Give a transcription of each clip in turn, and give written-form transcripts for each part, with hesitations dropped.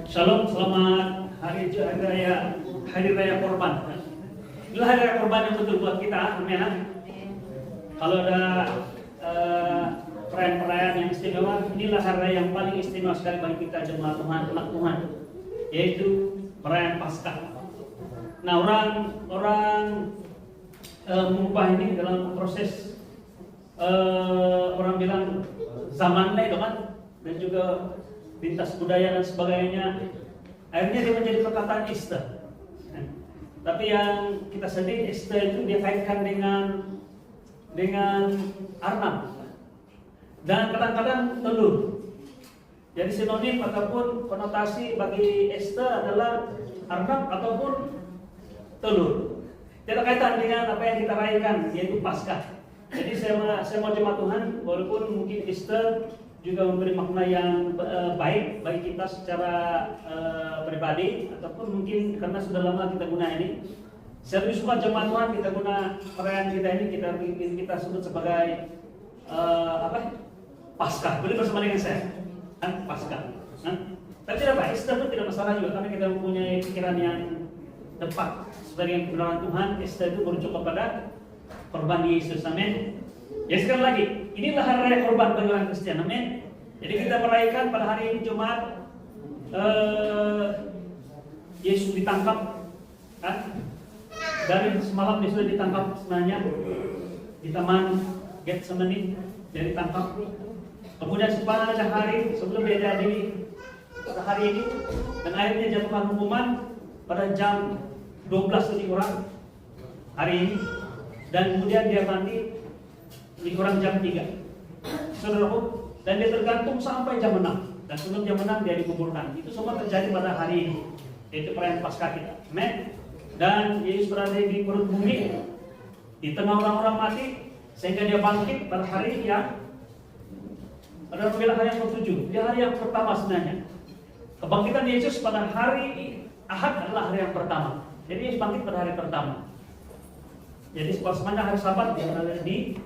Shalom, selamat hari raya Korban. Inilah hari raya Korban yang betul buat kita, amin. Kalau ada perayaan-perayaan yang istimewa, inilah hari raya yang paling istimewa sekali bagi kita jemaat Tuhan, anak Tuhan, yaitu perayaan Paskah. Nah, orang mengubah ini dalam proses orang bilang zamannya itu kan, dan juga lintas budaya dan sebagainya, akhirnya dia menjadi perkataan Easter. Tapi yang kita sedih, Easter itu dia kaitkan dengan arnab dan kadang-kadang telur. Jadi sinonim ataupun konotasi bagi Easter adalah arnab ataupun telur. Tidak kaitan dengan apa yang kita rayakan, yaitu Paskah. Jadi saya mau jemaat Tuhan, walaupun mungkin Easter juga memberi makna yang baik bagi kita secara pribadi, ataupun mungkin karena sudah lama kita guna ini. Saya lebih suka jemaat Tuhan kita guna perayaan kita ini, kita sebut sebagai Paskah. Boleh bersama dengan saya? Paskah. Tapi tidak apa, Easter itu tidak masalah juga, karena kita mempunyai pikiran yang tepat sebagai kebenaran Tuhan. Easter itu merujuk kepada korban Yesus, amin. Ya, sekali lagi, inilah hari raya korban bagi orang Kristen, amin. Jadi kita merayakan pada hari ini Jumat, Yesus ditangkap, kan? Dari semalam dia sudah ditangkap sebenarnya di taman Getsemani, dia ditangkap. Kemudian sepanjang hari sebelum dia jadi hari ini, dan akhirnya jatuhkan hukuman pada jam 12 lebih kurang hari ini, dan kemudian dia mati lebih kurang jam 3, saudaraku, dan dia tergantung sampai jam 6, dan sebelum jam 6 dia dikuburkan. Itu semua terjadi pada hari ini, yaitu perayaan Paskah kita, amen. Dan Yesus berada di perut bumi, di tengah orang-orang mati, sehingga dia bangkit pada hari yang adalah hari yang ke-7, di hari yang pertama sebenarnya. Kebangkitan Yesus pada hari Ahad adalah hari yang pertama. Jadi Yesus bangkit pada hari pertama. Jadi sepanjang hari Sabat dia berada di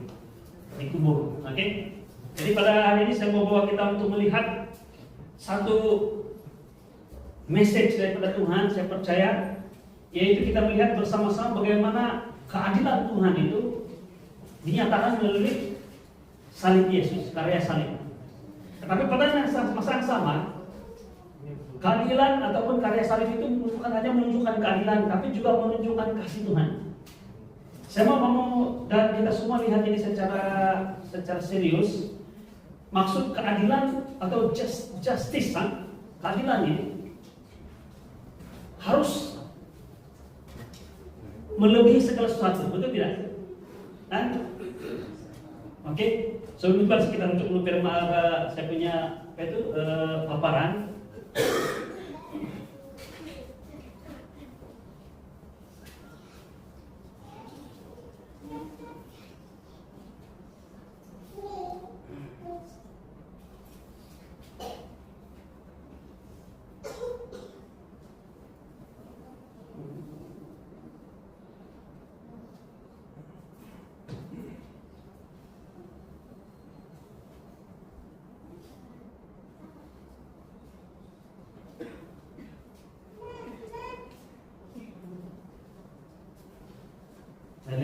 kubur. Oke. Jadi pada hari ini saya mau bawa kita untuk melihat satu message daripada Tuhan, saya percaya, yaitu kita melihat bersama-sama bagaimana keadilan Tuhan itu dinyatakan melalui salib Yesus, karya salib. Tetapi pada masa yang sama, keadilan ataupun karya salib itu bukan hanya menunjukkan keadilan, tapi juga menunjukkan kasih Tuhan. Saya mau dan kita semua lihat ini secara serius. Maksud keadilan atau justice, keadilan ini harus melebihi segala sesuatu, betul tidak? Oke. Sebelum itu kita untuk dulu saya punya paparan.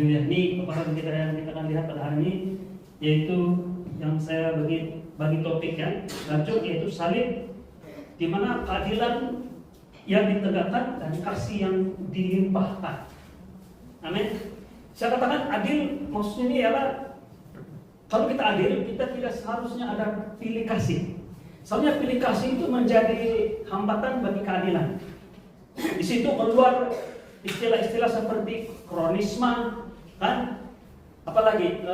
Ini paparan kita yang kita akan lihat pada hari ini, yaitu yang saya bagi topik ya, tajuk yaitu salib, di mana keadilan yang ditegakkan dan kasih yang dilimpahkan. Amin. Saya katakan adil, maksudnya ini ialah kalau kita adil, kita tidak seharusnya ada pilih kasih. Soalnya pilih kasih itu menjadi hambatan bagi keadilan. Di situ keluar istilah-istilah seperti kronisme, kan? Apalagi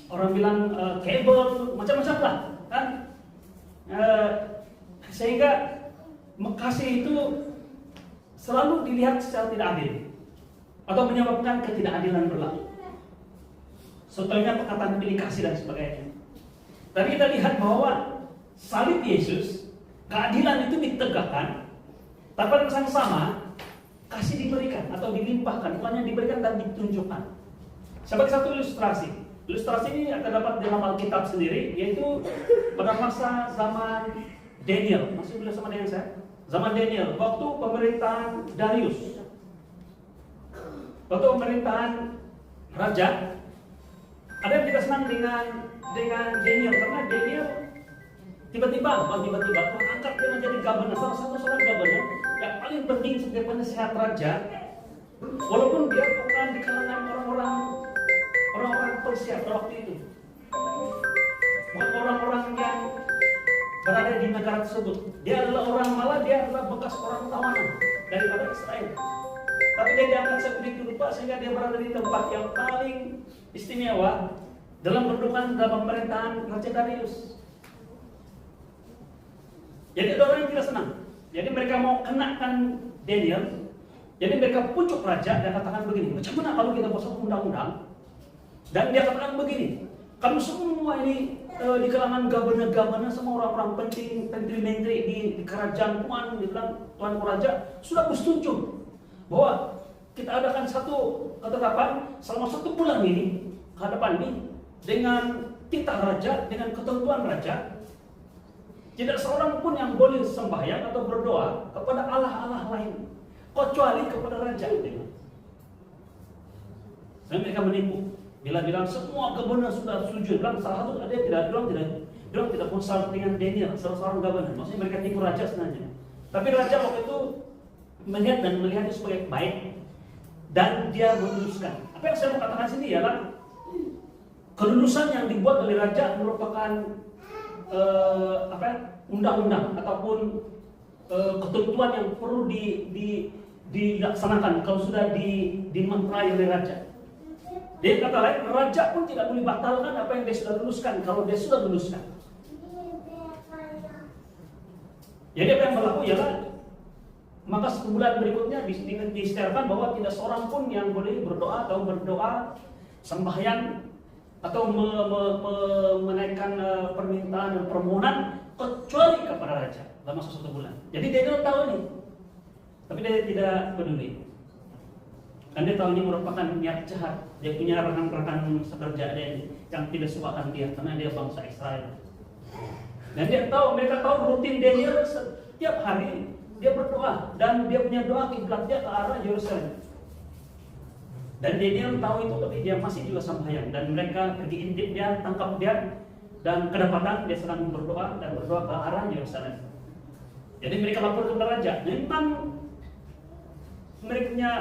orang bilang kabel, macam-macam lah, kan? Sehingga kasih itu selalu dilihat secara tidak adil atau menyebabkan ketidakadilan berlaku. Contohnya perkataan pilih kasih dan sebagainya. Tapi kita lihat bahwa salib Yesus, keadilan itu ditegakkan, tapi pada saat yang sama kasih diberikan atau dilimpahkan, bukannya diberikan dan ditunjukkan. Sebagai satu ilustrasi ini akan dapat dalam Alkitab sendiri, yaitu pada masa zaman Daniel, masih boleh sama dengan saya? Zaman Daniel, waktu pemerintahan Darius. Waktu pemerintahan raja, ada yang tidak senang dengan Daniel karena Daniel tiba-tiba Tuhan angkat dia menjadi governor, salah satu seorang governor yang paling penting sebagai penasehat raja, walaupun dia bukan di kalangan orang-orang Persia pada waktu itu, bukan orang-orang yang berada di negara tersebut. Dia adalah bekas orang tawanan daripada Israel. Tapi dia diangkat sedemikian rupa sehingga dia berada di tempat yang paling istimewa dalam kedudukan dalam pemerintahan Raja Darius. Jadi ada orang yang tidak senang. Jadi mereka mau kenakan Daniel. Jadi mereka pucuk raja dan katakan begini, macam mana kalau kita buat undang-undang? Dan dia katakan begini, kamu semua ini di kalangan governor semua orang-orang penting, menteri-menteri di kerajaan Tuhan, di Tuan Raja sudah bersetuju bahwa kita adakan satu ketetapan selama 1 bulan ini ke depan ini dengan titah raja, dengan ketentuan raja. Tidak seorang pun yang boleh sembahyang atau berdoa kepada Allah-Allah lain kecuali kepada raja. Dan mereka menipu. Bila bilang semua gubernur sudah setuju, bilang salah satu ada yang tidak konsult dengan Daniel, salah seorang gubernur. Maksudnya mereka tipu raja sebenarnya. Tapi raja waktu itu melihat itu sebagai baik dan dia meluluskan. Apa yang saya mau katakan sini ialah kelulusan yang dibuat oleh raja merupakan undang-undang ataupun ketentuan yang perlu dilaksanakan kalau sudah dimentrai oleh raja. Dia kata lain, raja pun tidak boleh batalkan apa yang dia sudah luluskan kalau dia sudah luluskan. Jadi apa yang berlaku ialah maka sebulan berikutnya disediakan bahwa tidak seorang pun yang boleh berdoa sembahyang atau menaikkan permintaan dan permohonan kecuali kepada raja dalam masa 1 bulan. Jadi Daniel tahu ini, tapi dia tidak peduli. Dan dia tahu ini merupakan niat jahat. Dia punya rekan-rekan sekerja dia yang tidak sukakan dia karena dia bangsa Israel. Dan mereka tahu rutin Daniel setiap hari dia berdoa dan dia punya doa kiblatnya ke arah Yerusalem. Dan Daniel tahu itu, tapi dia masih juga sembahyang. Dan mereka pergi intip dia, tangkap dia, dan kedapatan dia sedang berdoa dan berdoa ke arah Yerusalem. Jadi mereka lapor kepada raja. Memang mereka punya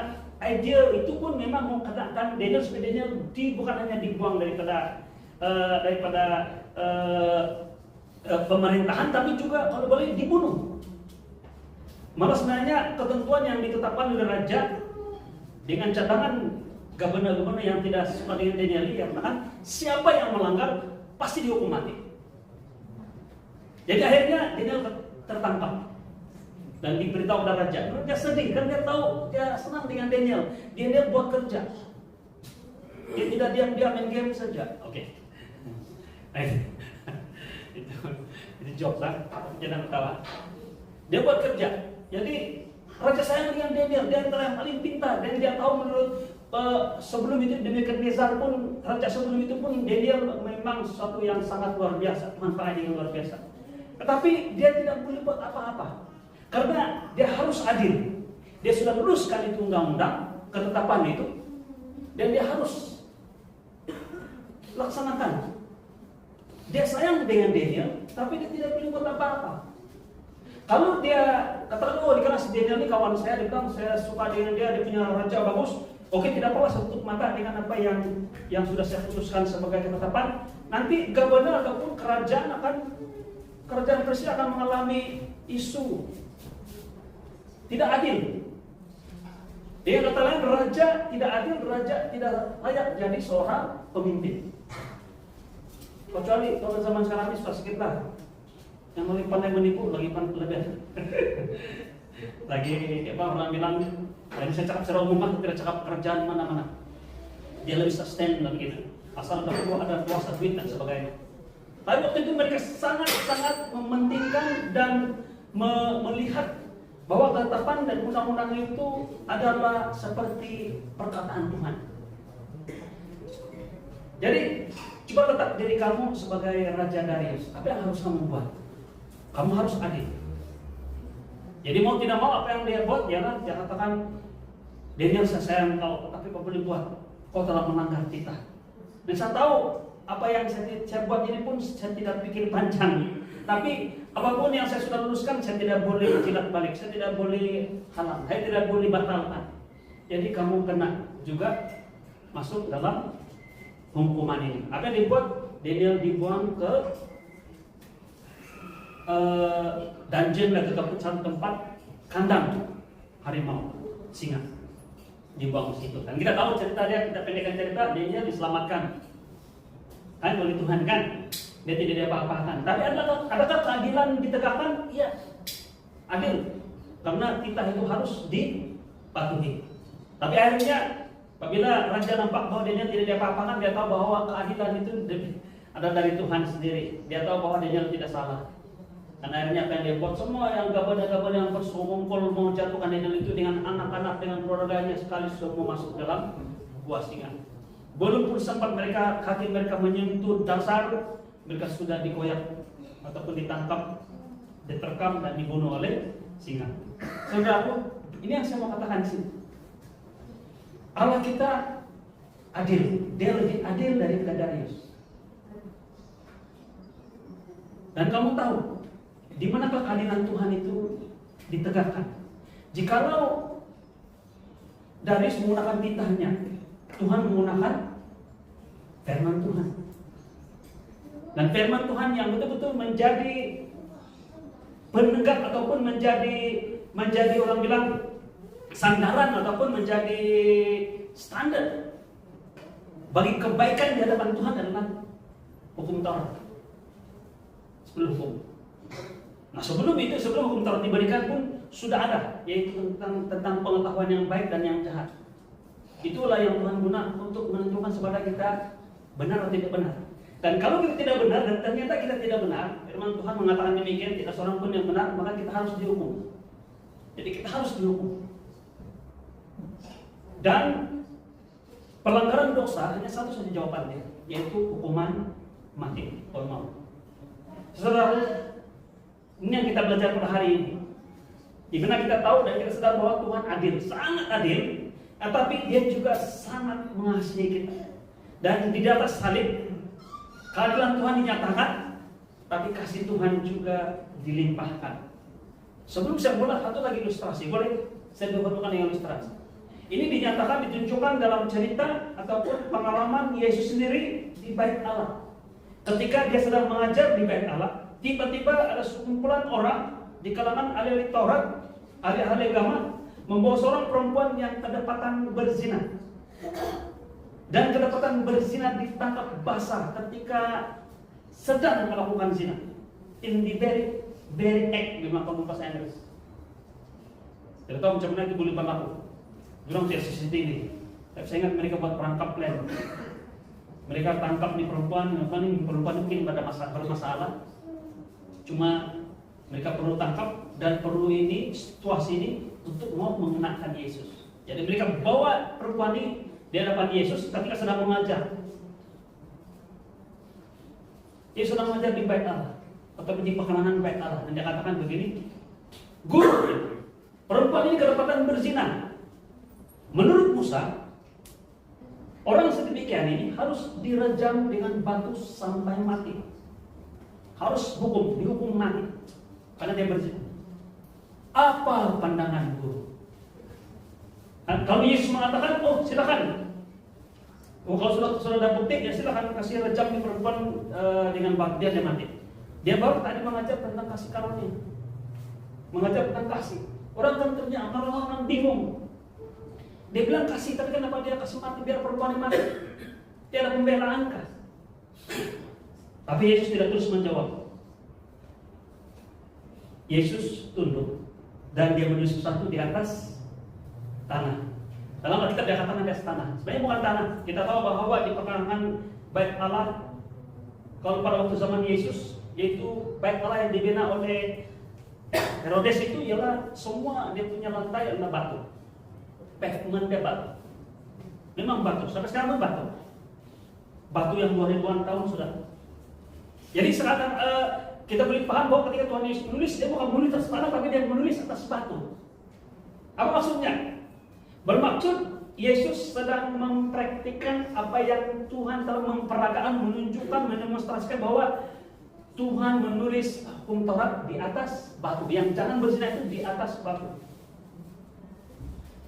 ide itu pun memang mau katakan Daniel supaya Daniel bukan hanya dibuang daripada pemerintahan, tapi juga kalau boleh dibunuh. Malah sebenarnya ketentuan yang ditetapkan oleh raja dengan cadangan gubernur-gubernur yang tidak suka dengan Daniel yang mengatakan siapa yang melanggar pasti dihukum mati. Jadi akhirnya Daniel tertangkap dan diberitahu kepada raja. Raja sedih kan dia tahu dia senang dengan Daniel. Daniel buat kerja. Dia tidak diam-diam main game saja. Oke. Itu joke lah. Jangan ketawa. Dia buat kerja. Jadi raja sayang dengan Daniel. Dia adalah yang paling pintar dan dia tahu menurut sebelum itu Nebukadnezar pun raja sebelum itu pun Daniel memang sesuatu yang sangat luar biasa, manfaatnya yang luar biasa. Tetapi dia tidak boleh buat apa-apa karena dia harus adil. Dia sudah luluskan itu undang-undang ketetapan itu dan dia harus laksanakan. Dia sayang dengan Daniel, tapi dia tidak boleh buat apa-apa. Kalau dia katakan, oh karena si Daniel ini kawan saya, dia bilang saya suka dengan dia punya raja bagus. Oke, tidak perlu saya tutup mata dengan apa yang sudah saya putuskan sebagai ketetapan. Nanti gubernur ataupun kerajaan Persia akan mengalami isu tidak adil. Dia kata lain, raja tidak adil, raja tidak layak jadi seorang pemimpin. Kecuali kalau zaman sekarang ini sudah sedikit lah. Yang lebih pandai menipu, lagi lebih lagi orang bilang, jadi saya cakap secara umum, tidak cakap kerjaan mana-mana. Dia lebih sustain lagi gitu. Asal ada kuasa duit dan sebagainya. Tapi waktu itu mereka sangat mementingkan dan melihat bahwa ketetapan dan undang-undang itu adalah seperti perkataan Tuhan. Jadi coba letak diri kamu sebagai Raja Darius. Apa yang harus kamu buat? Kamu harus adil. Jadi mau tidak mau apa yang dia buat, jangan dia katakan, Daniel saya sayang kau, tapi kau boleh buat, kau telah melanggar titah. Dan saya tahu apa yang saya buat ini pun saya tidak pikir panjang. Tapi apapun yang saya sudah luluskan, saya tidak boleh jilat balik, saya tidak boleh halang, saya tidak boleh batalkan. Jadi kamu kena juga masuk dalam hukuman ini. Apa yang dibuat? Daniel dibuang ke dungeon atau satu tempat kandang harimau, singa, dibuang ke situ. Dan kita tahu cerita dia, kita pendekkan cerita, dia diselamatkan kan oleh Tuhan kan, dia tidak diapa-apakan. Tapi adakah keadilan ditegakkan? Iya, adil, karena titah itu harus dipatuhi. Tapi akhirnya apabila raja nampak bahwa dia tidak diapa-apakan, dia tahu bahwa keadilan itu ada dari Tuhan sendiri. Dia tahu bahwa dia tidak salah. Karena akhirnya apa yang dia buat, semua yang gabah-gabah yang bersekongkol mau jatuhkan Daniel itu dengan anak-anak, dengan keluarganya sekali semua masuk dalam gua singa. Belum pun sempat kaki mereka menyentuh dasar, mereka sudah dikoyak ataupun ditangkap, diterkam dan dibunuh oleh singa. Saudaraku, ini yang saya mau katakan di sini. Allah kita adil, dia lebih adil daripada Darius. Dan kamu tahu di manakah keadilan Tuhan itu ditegakkan? Jikalau Darius menggunakan titahnya, Tuhan menggunakan firman Tuhan. Dan firman Tuhan yang betul-betul menjadi penegak ataupun menjadi orang bilang sandaran ataupun menjadi standar bagi kebaikan di hadapan Tuhan adalah hukum Taurat. 10 hukum. Nah sebelum hukum Taurat diberikan pun sudah ada, yaitu tentang pengetahuan yang baik dan yang jahat. Itulah yang Tuhan guna untuk menentukan sepada kita benar atau tidak benar. Dan kalau kita tidak benar dan ternyata kita tidak benar, firman Tuhan mengatakan demikian, tidak seorang pun yang benar, maka kita harus dihukum. Jadi kita harus dihukum. Dan pelanggaran dosa hanya satu saja jawabannya, yaitu hukuman mati atau maut. Saudara, ini yang kita belajar pada hari ini. Di mana kita tahu dan kita sadar bahwa Tuhan adil, sangat adil, tetapi Dia juga sangat mengasihi kita. Dan di atas salib, keadilan Tuhan dinyatakan, tapi kasih Tuhan juga dilimpahkan. Sebelum saya mulai, satu lagi ilustrasi, boleh saya berbuka dengan ilustrasi. Ini dinyatakan, ditunjukkan dalam cerita ataupun pengalaman Yesus sendiri di Bait Allah. Ketika Dia sedang mengajar di Bait Allah, tiba-tiba ada sekumpulan orang di kalangan ahli Taurat, ahli agama, membawa seorang perempuan yang kedapatan berzina. Dan kedapatan berzina ditangkap basah ketika sedang melakukan zina. In the very act, memang kalau bahasa Inggris. Tidak tahu macam mana itu boleh berlaku. Jurang tidak CCTV. Tapi saya ingat mereka buat perangkap plan. Mereka tangkap di perempuan mungkin bermasalah. Cuma mereka perlu tangkap dan perlu situasi ini untuk mau mengenakan Yesus. Jadi mereka bawa perempuan ini di hadapan Yesus ketika sedang mengajar. Yesus sedang mengajar di Bait Allah atau di pekarangan Bait Allah, dan dia katakan begini, Guru, perempuan ini kedapatan berzina. Menurut Musa, orang sedemikian ini harus direjam dengan batu sampai mati. Harus dihukum mati karena dia berzina. Apa pandangan Guru? Dan kalau Yesus mengatakan, oh silakan. Kalau sudah ada bukti, ya silakan kasih rejam di perempuan dengan batu, dia mati. Dia baru tadi mengajar tentang kasih karunia, mengajar tentang kasih. Orang kan ternyata orang bingung. Dia bilang kasih, tapi kenapa dia kasih mati biar perempuan mati? Dia ada pembelaan kah? Tapi Yesus tidak terus menjawab. Yesus tunduk dan dia menulis sesuatu di atas tanah. Dalam Alkitab dia katakan di atas tanah. Sebenarnya bukan tanah. Kita tahu bahwa di pekarangan Bait Allah, kalau pada waktu zaman Yesus, yaitu Bait Allah yang dibina oleh Herodes itu ialah semua dia punya lantai adalah batu. Pavement dia batu. Memang batu. Sampai sekarang pun batu. Batu yang 2000-an tahun sudah. Jadi sekarang kita boleh paham bahwa ketika Tuhan Yesus menulis, dia bukan menulis atas tanah, tapi dia menulis atas batu. Apa maksudnya? Bermaksud Yesus sedang mempraktikkan apa yang Tuhan telah memperagakan, menunjukkan, mendemonstrasikan bahwa Tuhan menulis hukum Taurat di atas batu. Yang jangan berzina itu di atas batu.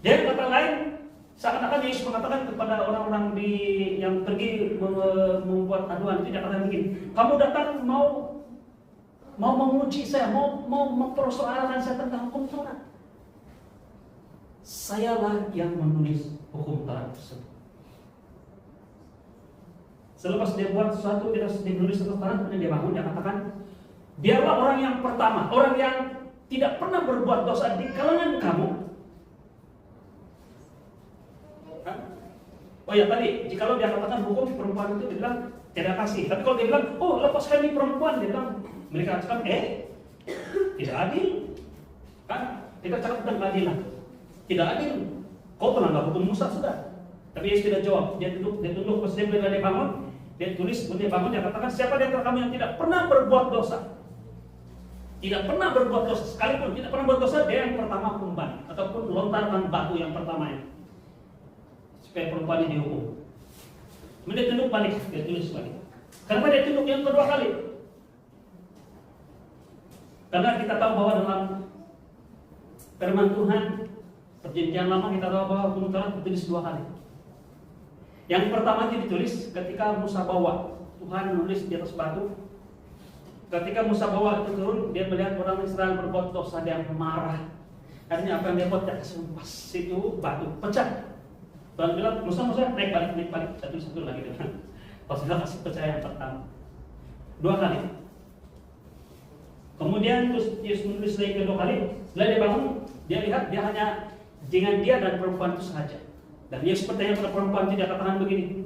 Jadi kata lain, seakan-akan Yesus mengatakan kepada orang-orang yang pergi membuat aduan, itu dia katakan begini, kamu datang mau menguji saya, mau mempersoalkan saya tentang hukum Taurat. Sayalah yang menulis hukum Taurat tersebut. Selepas dia buat sesuatu, dia menulis atas tanah, kemudian dia bangun, dia katakan, biarlah orang yang pertama, orang yang tidak pernah berbuat dosa di kalangan kamu. Oh ya tadi, jikalau dia katakan hukum perempuan itu, dia bilang tidak kasih. Tapi kalau dia bilang, oh lepaskan ini perempuan, dia bilang, mereka katakan, tidak adil. Kan? Kita cakap tentang keadilan. Tidak adil. Kau melanggar hukum Musa sudah. Tapi Yesus tidak jawab. Dia tunduk pas dia bangun, dia tulis, dia bangun, dia katakan, siapa di antara kamu yang tidak pernah berbuat dosa? Tidak pernah berbuat dosa, sekalipun tidak pernah berbuat dosa, dia yang pertama umpan ataupun lontarkan batu yang pertamanya. Supaya perempuan ini dihukum. Kemudian dia tunduk balik, dia tulis balik. Kenapa dia tunduk yang kedua kali? Karena kita tahu bahwa dalam firman Tuhan, perjanjian lama kita tahu bahwa hukum Taurat ditulis dua kali. Yang pertama ditulis ketika Musa bawa, Tuhan menulis di atas batu. Ketika Musa bawa itu turun, dia melihat orang Israel berbuat dosa, dia marah. Akhirnya apa yang dia buat? Dia sempas itu batu pecah. Tuhan bilang, Musa naik balik, satu lagi dengan. Pas dia kasih percaya yang pertama, dua kali. Kemudian terus Yesus menulis lagi kedua kali. Setelah dia bangun, dia lihat dia hanya dengan dia dan perempuan itu sahaja. Dan Yesus bertanya kepada perempuan itu, dia katakan begini,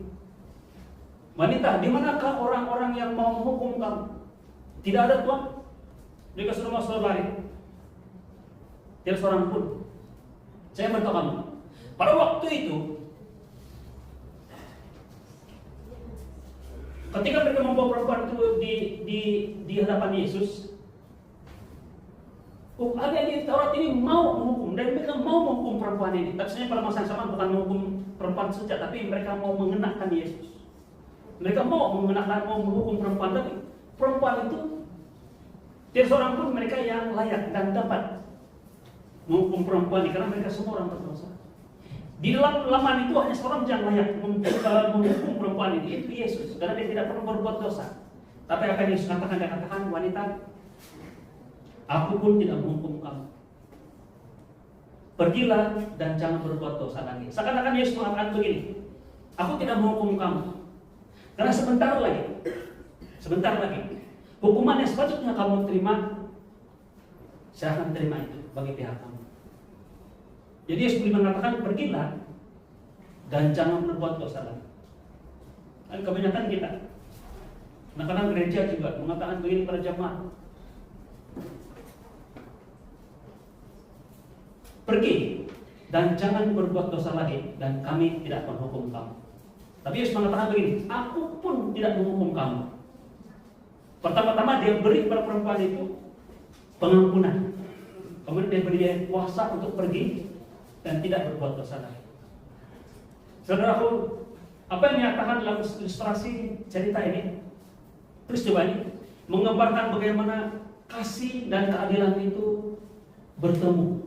wanita, di manakah orang-orang yang mau menghukum kamu? Tidak ada Tuhan. Mereka sudah mau lari. Tidak seorang pun. Saya beritahu kamu, pada waktu itu, ketika mereka membawa perempuan itu di hadapan Yesus, ada di Taurat ini mau menghukum, dan mereka mau menghukum perempuan ini. Tapi sebenarnya pada masa yang sama bukan menghukum perempuan saja, tapi mereka mau mengenakan Yesus. Mereka mau menghukum perempuan, tapi perempuan itu tidak seorang pun mereka yang layak dan dapat menghukum perempuan ini, karena mereka semua orang berdosa. Di dalam laman itu hanya seorang yang layak menghukum perempuan ini, itu Yesus, karena dia tidak pernah berbuat dosa. Tapi apa yang Yesus katakan? Dia katakan, wanita, aku pun tidak menghukum kamu. Pergilah dan jangan berbuat dosa lagi. Seakan-akan Yesus mengatakan begini, aku tidak menghukum kamu, karena sebentar lagi, hukuman yang sepatutnya kamu terima, saya akan terima itu bagi pihak kamu. Jadi Yesus mengatakan, pergilah dan jangan berbuat dosa lagi. Dan kebanyakan kita, kadang-kadang gereja juga mengatakan begini pada jemaat, pergi dan jangan berbuat dosa lagi, dan kami tidak menghukum kamu. Tapi Yesus mengatakan begini, aku pun tidak menghukum kamu. Pertama-tama dia beri kepada perempuan itu pengampunan. Kemudian dia beri dia kuasa untuk pergi dan tidak berbuat dosa lagi. Saudaraku, apa yang dinyatakan dalam ilustrasi cerita ini, peristiwa ini menggambarkan bagaimana kasih dan keadilan itu bertemu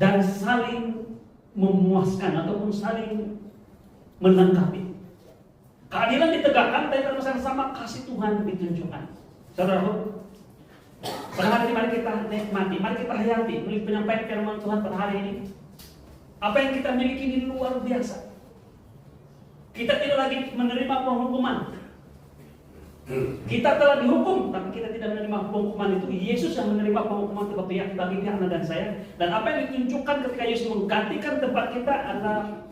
dan saling memuaskan ataupun saling melengkapi. Keadilan ditegakkan, tapi pada masa yang sama kasih Tuhan ditunjukkan. Saudaraku, pada hari ini mari kita nikmati, mari kita hayati melalui penyampaian firman Tuhan pada hari ini. Apa yang kita miliki ini luar biasa. Kita tidak lagi menerima penghukuman. Kita telah dihukum, tapi kita tidak menerima penghukuman itu. Yesus yang menerima penghukuman bagi Anda dan saya. Dan apa yang ditunjukkan ketika Yesus menggantikan tempat kita adalah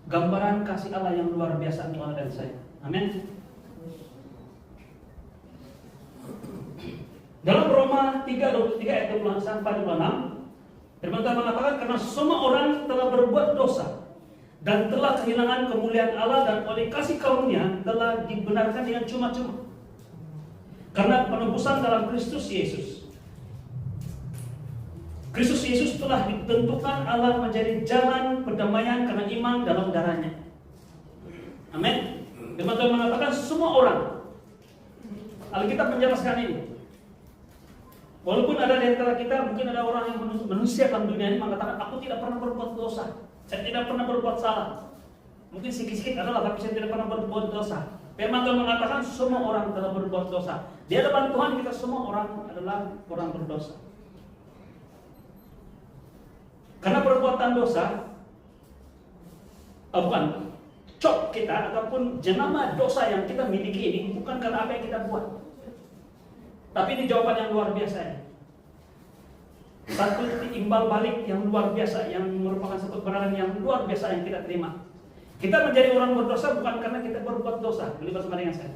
gambaran kasih Allah yang luar biasa untuk Anda dan saya. Amin. Dalam Roma 3:23 ayat 24-26, firman Tuhan mengatakan, karena semua orang telah berbuat dosa dan telah kehilangan kemuliaan Allah, dan oleh kasih karunia telah dibenarkan dengan cuma-cuma. Karena penebusan dalam Kristus Yesus. Kristus Yesus telah ditentukan Allah menjadi jalan perdamaian karena iman dalam darahnya. Amin. Firman Tuhan mengatakan semua orang. Alkitab menjelaskan ini. Walaupun ada di antara kita, mungkin ada orang yang manusia dalam dunia ini mengatakan, aku tidak pernah berbuat dosa, saya tidak pernah berbuat salah. Mungkin sedikit-sedikit adalah, tapi saya tidak pernah berbuat dosa. Firman Tuhan mengatakan semua orang telah berbuat dosa. Di hadapan Tuhan kita semua orang adalah orang berdosa. Karena perbuatan dosa, bukan cop kita ataupun jenama dosa yang kita miliki ini bukan karena apa yang kita buat. Tapi ini jawaban yang luar biasa ya. Satu imbal balik yang luar biasa, yang merupakan satu kebenaran yang luar biasa yang kita terima. Kita menjadi orang berdosa bukan karena kita berbuat dosa. Beli bersama dengan saya.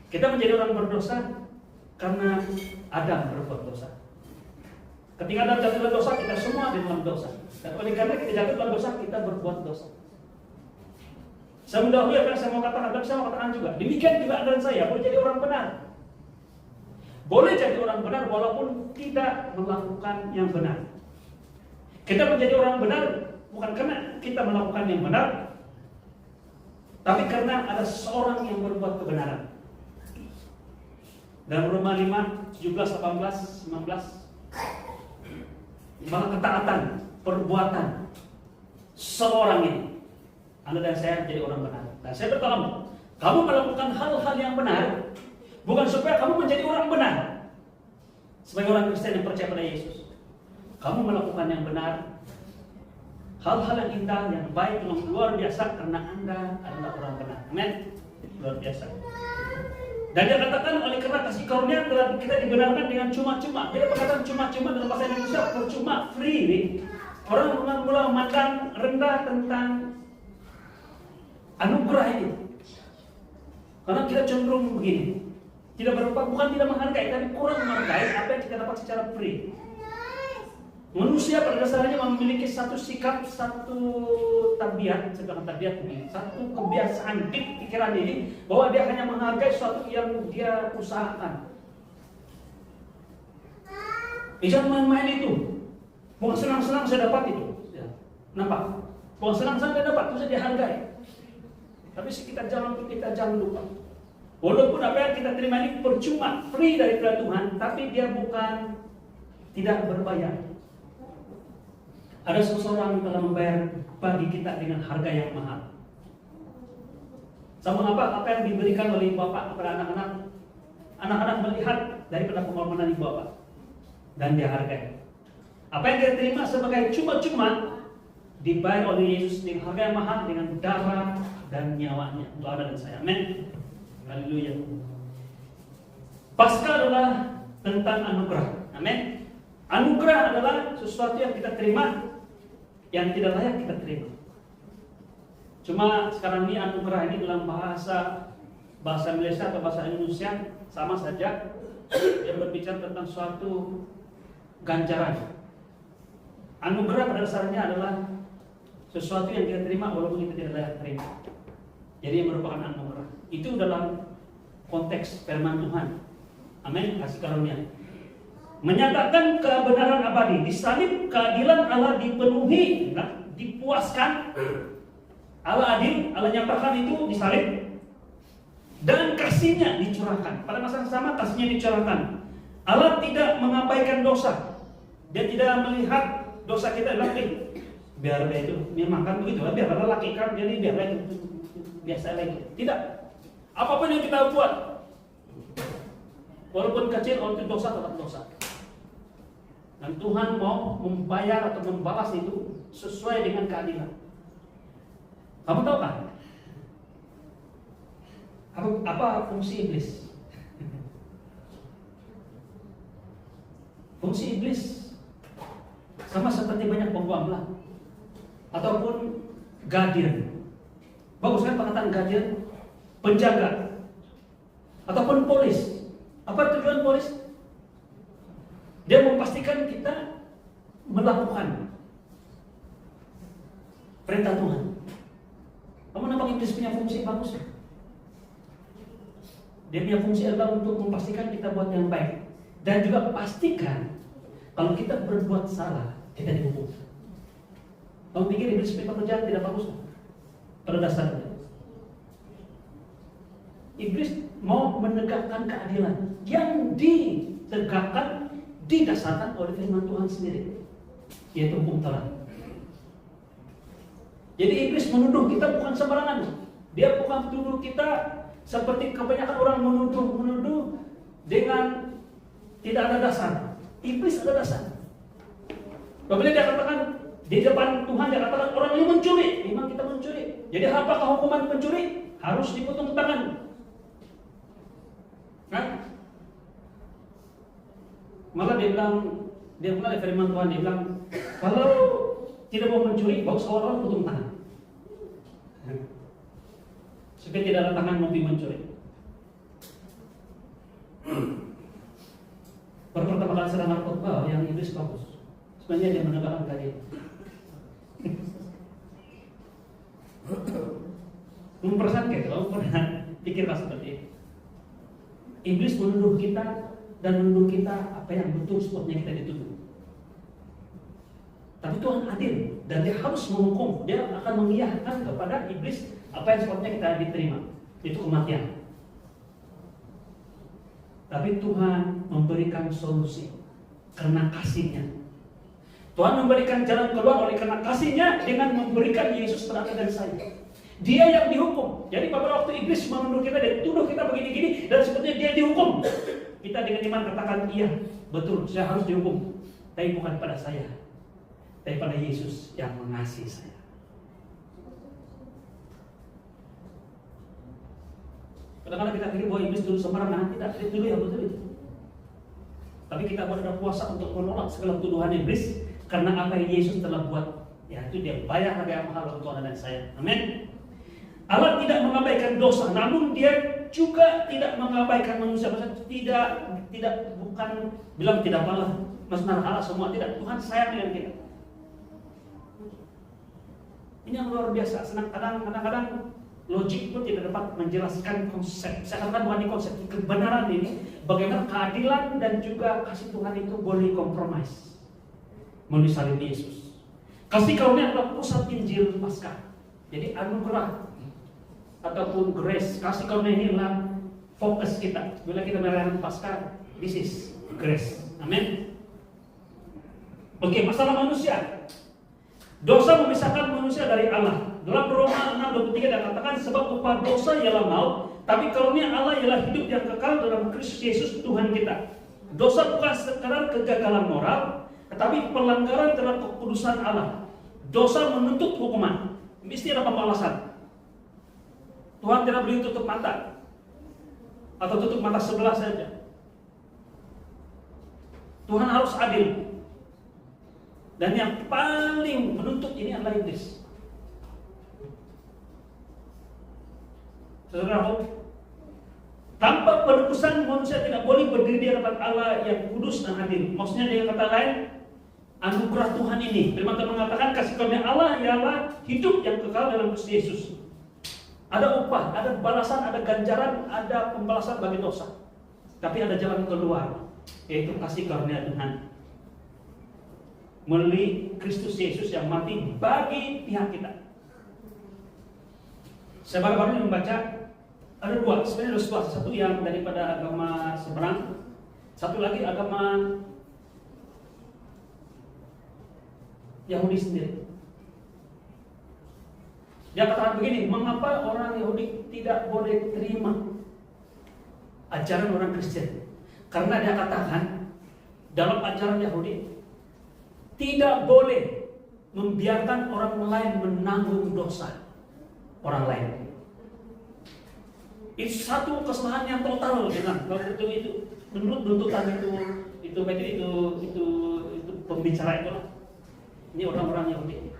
Kita menjadi orang berdosa karena Adam berbuat dosa. Ketika Adam jatuh dalam dosa, kita semua di dalam dosa. Dan oleh karena kita jatuh dalam dosa, kita berbuat dosa. Saya mendahului apa yang saya mau katakan, tapi saya mau katakan juga. Demikian juga Anda dan saya boleh jadi orang benar. Boleh jadi orang benar walaupun tidak melakukan yang benar. Kita menjadi orang benar bukan karena kita melakukan yang benar, tapi karena ada seorang yang berbuat kebenaran. Dalam Roma 5, 17, 18, 19, malah ketaatan, perbuatan seorang ini, Anda dan saya jadi orang benar. Dan saya berkata, kamu melakukan hal-hal yang benar bukan supaya kamu menjadi orang benar. Sebagai orang Kristen yang percaya pada Yesus, kamu melakukan yang benar, hal-hal yang indah, yang baik, yang luar biasa karena Anda adalah orang benar. Amin. Luar biasa. Dan dia katakan oleh karena kasih karunia telah kita dibenarkan dengan cuma-cuma. Dia perkataan cuma-cuma dalam bahasa Indonesia percuma, free. Orang mula memandang rendah tentang anugerah ini. Karena kita cenderung begini. Tidak berupa, bukan tidak menghargai, tapi kurang menghargai apa yang kita dapat secara free. Manusia pada dasarnya memiliki satu sikap, satu tabiat, satu kebiasaan di pikiran ini, bahwa dia hanya menghargai sesuatu yang dia usahakan. Jangan main-main itu. Bukan senang-senang saya dapat itu. Ya. Nampak? Bukan senang-senang saya dapat, itu saya dihargai. Tapi kita jangan lupa. Walaupun apa yang kita terima ini percuma, free daripada Tuhan, tapi dia bukan tidak berbayar. Ada seseorang yang telah membayar bagi kita dengan harga yang mahal. Sama apa yang diberikan oleh Bapak kepada anak-anak. Anak-anak melihat daripada pengorbanan ibu Bapak dan dia hargai. Apa yang dia terima sebagai cuma-cuma dibayar oleh Yesus dengan harga yang mahal, dengan darah dan nyawanya. Untuk Anda dan saya. Amin. Haleluya. Paskah adalah tentang anugerah. Amin. Anugerah adalah sesuatu yang kita terima yang tidak layak kita terima. Cuma sekarang ini anugerah ini dalam bahasa Malaysia atau bahasa Indonesia sama saja, yang berbicara tentang suatu ganjaran. Anugerah pada dasarnya adalah sesuatu yang kita terima walaupun kita tidak layak terima. Jadi yang merupakan anugerah. Itu dalam konteks firman Tuhan. Amin. Kasih karunia. Menyatakan kebenaran abadi. Di salib keadilan Allah dipenuhi, dipuaskan. Allah adil, Allah nyatakan itu di salib. Dan kasihnya dicurahkan. Pada masa yang sama kasihnya dicurahkan. Allah tidak mengabaikan dosa. Dia tidak melihat dosa kita lagi. Biar itu, memang kan begitu. Biar Allah lakukan, jadi biar itu biasa lagi. Tidak. Apapun yang kita buat, walaupun kecil, walaupun dosa tetap dosa. Dan Tuhan mau membayar atau membalas itu sesuai dengan keadilan. Kamu tahu kan? Apa fungsi iblis? Fungsi iblis sama seperti banyak pembuang belah ataupun gadir. Bagus kan perkataan gadir? Penjaga ataupun polis. Apa tujuan polis? Dia memastikan kita melakukan perintah Tuhan. Kamu nampak iblis punya fungsi bagus. Dia punya fungsi adalah untuk memastikan kita buat yang baik. Dan juga pastikan kalau kita berbuat salah, kita dihukum. Kamu pikir iblis punya pekerjaan tidak bagus? Pada dasarnya iblis mau menegakkan keadilan yang ditegakkan didasarkan oleh firman Tuhan sendiri, yaitu hukum Taurat. Jadi iblis menuduh kita bukan sembarangan. Dia bukan tuduh kita seperti kebanyakan orang menuduh dengan tidak ada dasar. Iblis ada dasar. Apabila dia katakan di depan Tuhan, dia katakan orang ini mencuri, memang kita mencuri. Jadi apakah hukuman pencuri? Harus dipotong tangan. Nah, malah dia bilang dari firman Tuhan, dia bilang kalau tidak mau mencuri, bagus awal-awal potong tangan. Supaya tidak ada tangan mau mencuri. Pertama kali sedang khotbah yang iblis bagus. Sebenarnya dia menegakkan keadilan. Mempersangka kalau pernah pikirlah seperti itu. Iblis menuduh kita dan menuduh kita apa yang betul sepatutnya kita dituduh. Tapi Tuhan adil dan dia harus menghukum. Dia akan mengiyakan kepada iblis apa yang sepatutnya kita diterima, itu kematian. Tapi Tuhan memberikan solusi karena kasih-Nya. Tuhan memberikan jalan keluar oleh karena kasih-Nya dengan memberikan Yesus terhadap dan saya. Dia yang dihukum. Jadi pada waktu iblis menuduh kita dan tuduh kita begini-gini dan sebetulnya dia dihukum. Kita dengan iman katakan iya, betul, saya harus dihukum. Tapi bukan pada saya, tapi pada Yesus yang mengasihi saya. Kadang-kadang kita pikir bahwa iblis dulu sembarangan, tidak, dia dulu yang betul itu. Tapi kita berada puasa untuk menolak segala tuduhan iblis karena apa yang Yesus telah buat. Ya itu dia bayar harga yang mahal untuk Anda dan saya. Amin. Allah tidak mengabaikan dosa, namun Dia juga tidak mengabaikan manusia. Tidak bukan bilang tidak malah masuk neraka semua, tidak. Tuhan sayang dengan kita. Ini yang luar biasa. Kadang-kadang logik pun tidak dapat menjelaskan konsep. Saya katakan bukan di konsep, kebenaran ini, bagaimana keadilan dan juga kasih Tuhan itu boleh kompromis melalui salib Yesus. Kasih karunia adalah pusat Injil Paskah. Jadi anugerah ataupun grace, kasih karunia ini adalah fokus kita. Bila kita merayakan Paskah, this is grace. Amin. Oke, masalah manusia. Dosa memisahkan manusia dari Allah. Dalam Roma 6:23 dia katakan sebab upah dosa ialah maut, tapi karunia Allah ialah hidup yang kekal dalam Kristus Yesus Tuhan kita. Dosa bukan sekadar kegagalan moral, tetapi pelanggaran terhadap kekudusan Allah. Dosa menuntut hukuman. Mesti ada pembalasan. Tuhan tidak boleh tutup mata atau tutup mata sebelah saja. Tuhan harus adil. Dan yang paling menuntut ini adalah iblis. Saudara, tanpa penebusan manusia tidak boleh berdiri di hadapan Allah yang kudus dan adil. Maksudnya dengan kata lain, anugerah Tuhan ini. Firman Tuhan mengatakan kasih karunia Allah ialah hidup yang kekal dalam Kristus Yesus. Ada upah, ada balasan, ada ganjaran, ada pembalasan bagi dosa. Tapi ada jalan keluar, yaitu kasih karunia Tuhan melalui Kristus Yesus yang mati bagi pihak kita. Saya baru-baru membaca ada dua, sebenarnya ada dua. Satu yang daripada agama seberang, satu lagi agama Yahudi sendiri. Dia katakan begini, mengapa orang Yahudi tidak boleh terima ajaran orang Kristen? Karena dia katakan dalam ajaran Yahudi tidak boleh membiarkan orang lain menanggung dosa orang lain. Itu satu kesalahan yang total dengan itu menurut tuntutan itu pembicara itu lah. Ini orang-orang Yahudi.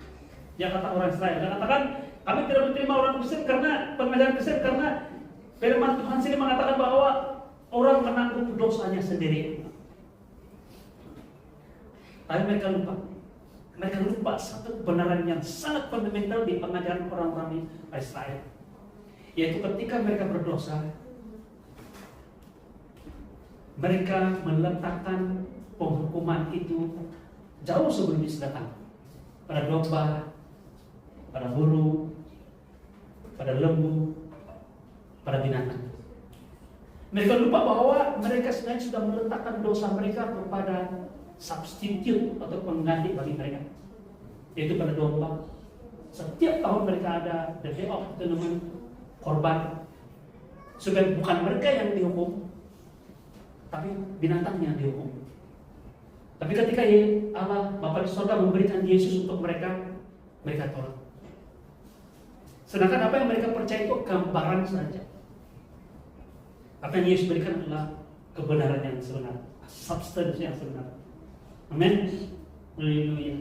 Dia kata orang Israel, dia katakan kami tidak menerima orang Kristen karena pengajaran Kristen karena firman Tuhan sendiri mengatakan bahwa orang menanggung dosanya sendiri. Tapi mereka lupa satu kebenaran yang sangat fundamental di pengajaran orang-orang Israel, yaitu ketika mereka berdosa, mereka meletakkan penghukuman itu jauh sebelum Yesus datang. Pada domba, pada burung, pada lembu, pada binatang. Mereka lupa bahwa mereka sebenarnya sudah meletakkan dosa mereka kepada substitute atau pengganti bagi mereka, yaitu pada domba. Setiap tahun mereka ada the day of atonement, korban, supaya bukan mereka yang dihukum, tapi binatang yang dihukum. Tapi ketika Allah Bapa di surga memberikan Yesus untuk mereka, mereka tolak. Sedangkan apa yang mereka percaya itu gambaran saja. Apa yang Yesus berikan adalah kebenaran yang sebenar, substance yang sebenar. Amin. Haleluya.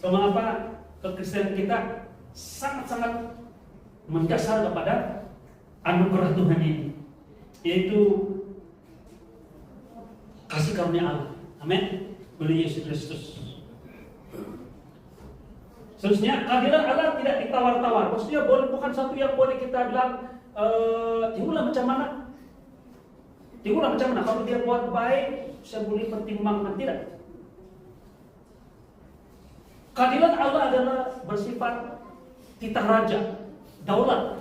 So, mengapa kekristenan kita sangat-sangat mendasar kepada anugerah Tuhan ini, yaitu kasih karunia Allah. Amin. Melalui Yesus Kristus. Seterusnya, keadilan Allah tidak ditawar-tawar. Maksudnya bukan satu yang boleh kita bilang timulah macam mana. Timulah macam mana. Kalau dia buat baik, saya boleh pertimbangkan. Tidak. Keadilan Allah adalah bersifat titah raja, daulat.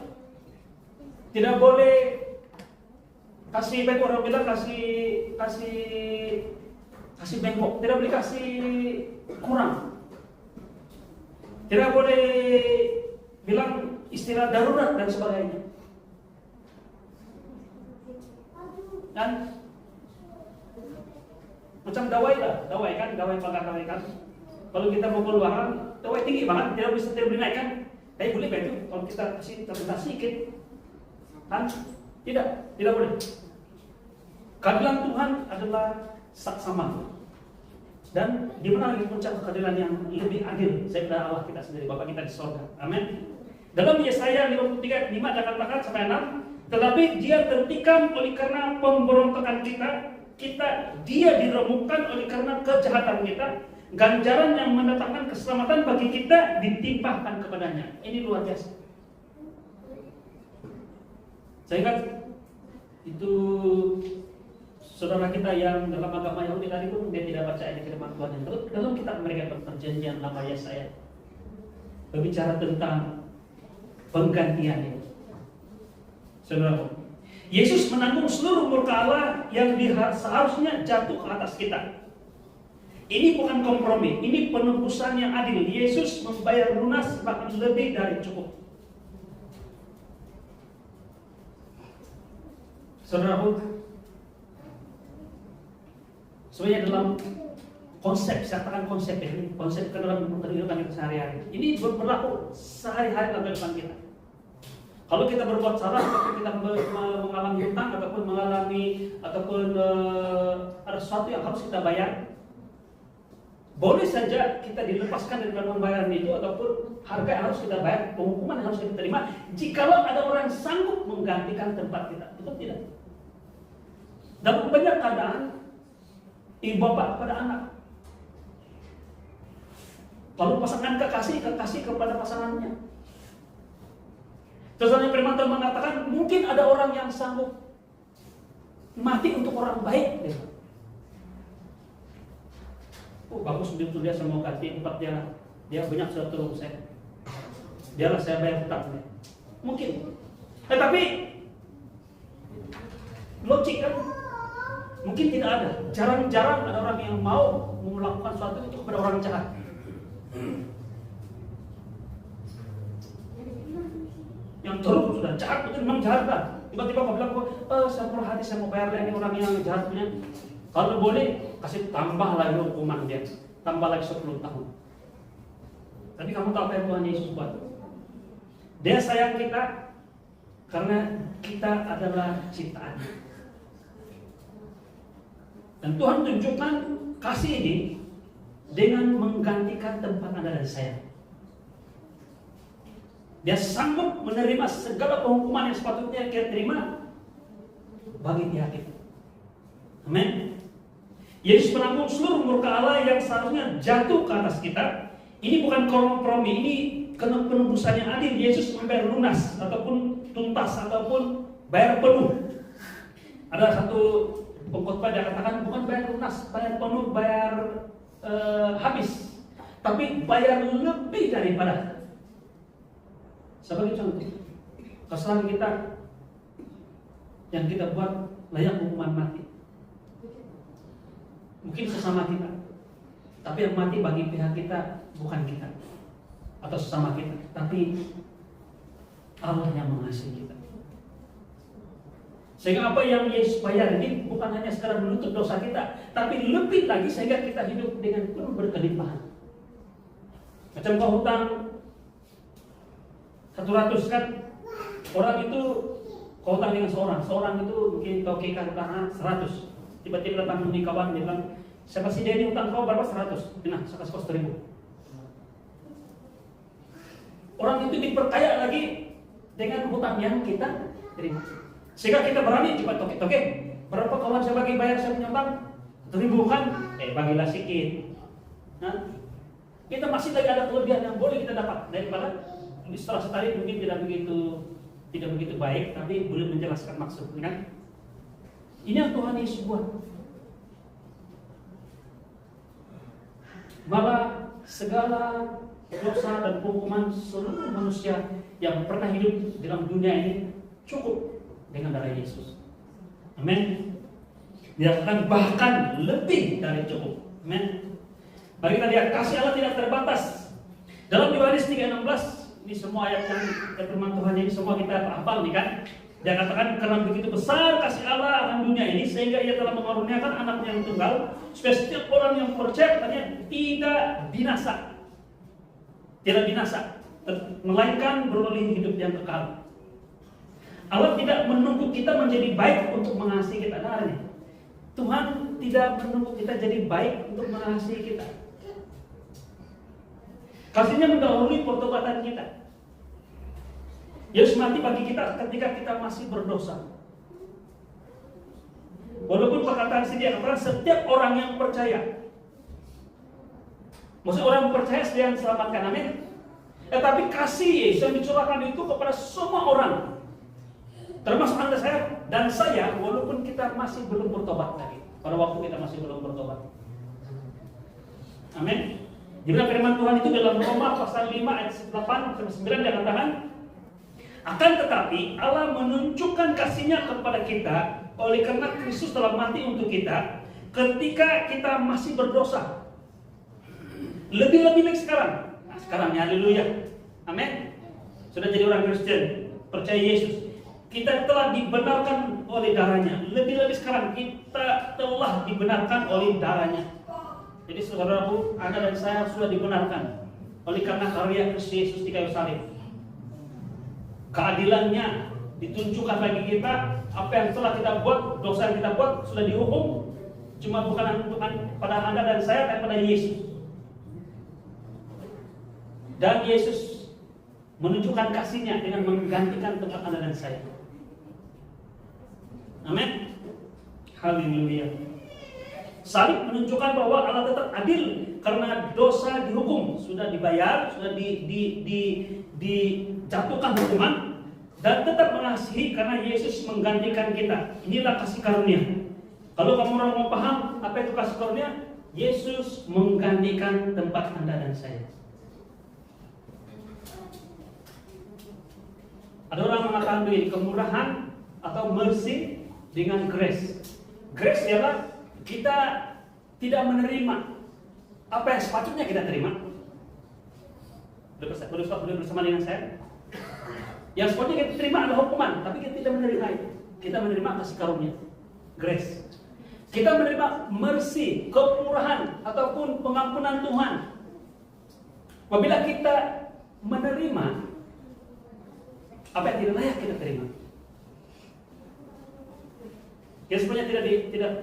Tidak boleh kasih baik, orang bilang kasih bengkok. Tidak boleh kasih kurang. Tidak boleh bilang istilah darurat dan sebagainya. Dan macam dawai kan. Kalau kita mau keluaran, dawai tinggi banget, tidak bisa dinaikkan. Tapi boleh itu kalau kita kasih terbatas sedikit. Kan? Tidak boleh. Keadilan Tuhan adalah saksama. Dan di mana lagi puncak keadilan yang lebih adil daripada Allah kita sendiri, Bapa kita di surga. Amin. Dalam Yesaya 53:5 dikatakan sampai 6, tetapi dia tertikam oleh karena pemberontakan kita, dia diremukkan oleh karena kejahatan kita, ganjaran yang mendatangkan keselamatan bagi kita ditimpahkan kepadanya. Ini luar biasa. Saya ingat itu saudara kita yang dalam agama Yahudi tadi pun dia tidak percaya di firman Tuhan. Dalam kitab mereka Perjanjian Lama Yesaya berbicara tentang penggantian itu. Saudara, Yesus menanggung seluruh murka Allah yang seharusnya jatuh ke atas kita. Ini bukan kompromi, ini penebusan yang adil. Yesus membayar lunas bahkan lebih dari cukup. Saudara, sebenarnya dalam konsep, saya katakan konsep ini, konsep ke dalam kehidupan kita sehari-hari. Ini berlaku sehari-hari dalam kehidupan kita. Kalau kita berbuat salah, ataupun kita mengalami hutang, ataupun ada sesuatu yang harus kita bayar, boleh saja kita dilepaskan dari pembayaran itu, ataupun harga yang harus kita bayar, penghukuman yang harus kita terima, jikalau ada orang yang sanggup menggantikan tempat kita. Betul tidak? Dalam banyak keadaan, ibu bapak pada anak. Lalu pasangan kekasih kepada pasangannya. Terus firman Tuhan mengatakan mungkin ada orang yang sanggup mati untuk orang baik. Oh bagus begitu dia semua kasih tempat dia banyak sudah tolong saya. Biarlah saya bayar hutangnya. Mungkin. Tetapi logik kan? Mungkin tidak ada. Jarang-jarang ada orang yang mau melakukan sesuatu itu kepada orang jahat. Yang terus sudah jahat, betul memang jahat kan? Tiba-tiba kau bilang, saya perlu hati, saya mau bayar ini orang yang jahat punya. Kalau boleh, kasih tambah lagi hukuman dia. Tambah lagi 10 tahun. Tapi kamu tahu apa yang Tuhan Yesus buat? Dia sayang kita karena kita adalah ciptaan. Dan Tuhan tunjukkan kasih ini dengan menggantikan tempat Anda dan saya. Dia sanggup menerima segala penghukuman yang sepatutnya kita terima bagi pihak kita. Amin. Yesus menanggung seluruh murka Allah yang seharusnya jatuh ke atas kita. Ini bukan kompromi, ini penebusan yang adil. Yesus membayar lunas ataupun tuntas ataupun bayar penuh. Ada satu pengkhotbah dia katakan bukan bayar lunas, bayar penuh, bayar habis, tapi bayar lebih daripada. Sebagai contoh, kesalahan kita yang kita buat layak hukuman mati. Mungkin sesama kita, tapi yang mati bagi pihak kita bukan kita atau sesama kita, tapi Allah yang mengasihi kita. Sehingga apa yang Yesus bayar ini bukan hanya sekadar menutup dosa kita, tapi lebih lagi sehingga kita hidup dengan penuh berkelimpahan. Macam kau hutang 100 kan, orang itu kau hutang dengan seorang itu mungkin kau kira hutang 100. Tiba-tiba datang nih kawan, dia bilang, saya kasih dia ini hutang kau berapa? 100. Nah, saya kasih kau 1000. Orang itu diperkaya lagi dengan hutang yang kita terima. Sehingga kita berani cepat toke. Berapa kawan saya bagi bayar saya punya hutang? 1000 kan? Bagilah sedikit. Nah, kita masih lagi ada kelebihan yang boleh kita dapat daripada setelah setari mungkin tidak begitu baik, tapi boleh menjelaskan maksudnya kan? Ini yang Tuhan Yesus buat. Malah segala dosa dan hukuman seluruh manusia yang pernah hidup dalam dunia ini cukup dengan darah Yesus. Amin. Dikatakan bahkan lebih dari cukup. Amin. Mari kita lihat kasih Allah tidak terbatas. Dalam Yohanes 3:16, ini semua ayat yang firman Tuhan ini semua kita hafal nih kan. Dia katakan karena begitu besar kasih Allah akan dunia ini sehingga ia telah mengaruniakan anaknya yang tunggal supaya setiap orang yang percaya kepadanya tidak binasa, melainkan beroleh hidup yang kekal. Allah tidak menunggu kita menjadi baik untuk mengasihi kita. Nah, Tuhan tidak menunggu kita jadi baik untuk mengasihi kita. Kasihnya mendahului pertobatan kita. Yesus mati bagi kita ketika kita masih berdosa. Walaupun perkataan dia katakan setiap orang yang percaya, maksudnya orang yang percaya sedia diselamatkan, amin. Tapi kasih Yesus yang dicurahkan itu kepada semua orang, termasuk Anda, saya dan saya, walaupun kita masih belum bertobat lagi. Pada waktu kita masih belum bertobat, amin. Di firman Tuhan itu dalam Roma pasal 5 ayat 8-9 dia katakan, akan tetapi Allah menunjukkan kasih-Nya kepada kita oleh karena Kristus telah mati untuk kita ketika kita masih berdosa. Lebih-lebih lagi sekarang. Nah, sekarang ya, haleluya. Amin. Sudah jadi orang Kristen, percaya Yesus. Kita telah dibenarkan oleh darah-Nya. Lebih-lebih sekarang kita telah dibenarkan oleh darah-Nya. Jadi saudaraku, Anda dan saya sudah dibenarkan oleh karena karya Kristus Yesus di kayu salib. Keadilannya ditunjukkan bagi kita. Apa yang telah kita buat, dosa yang kita buat sudah dihukum. Cuma bukan pada Anda dan saya, tapi pada Yesus. Dan Yesus menunjukkan kasih-Nya dengan menggantikan tempat Anda dan saya. Amin. Haleluya. Salib menunjukkan bahwa Allah tetap adil karena dosa dihukum, sudah dibayar, sudah dijatuhkan hukuman, dan tetap mengasihi karena Yesus menggantikan kita. Inilah kasih karunia. Kalau kamu orang mau paham apa itu kasih karunia, Yesus menggantikan tempat Anda dan saya. Ada orang mengatakan begini, kemurahan atau mercy dengan grace. Grace ialah kita tidak menerima apa yang sepatutnya kita terima. Boleh bersama dengan saya? Yang sepatutnya kita terima adalah hukuman, tapi kita tidak menerima itu. Kita menerima kasih karunia, grace. Kita menerima mercy, kemurahan ataupun pengampunan Tuhan. Apabila kita menerima apa yang tidak layak kita terima. Kita sebenarnya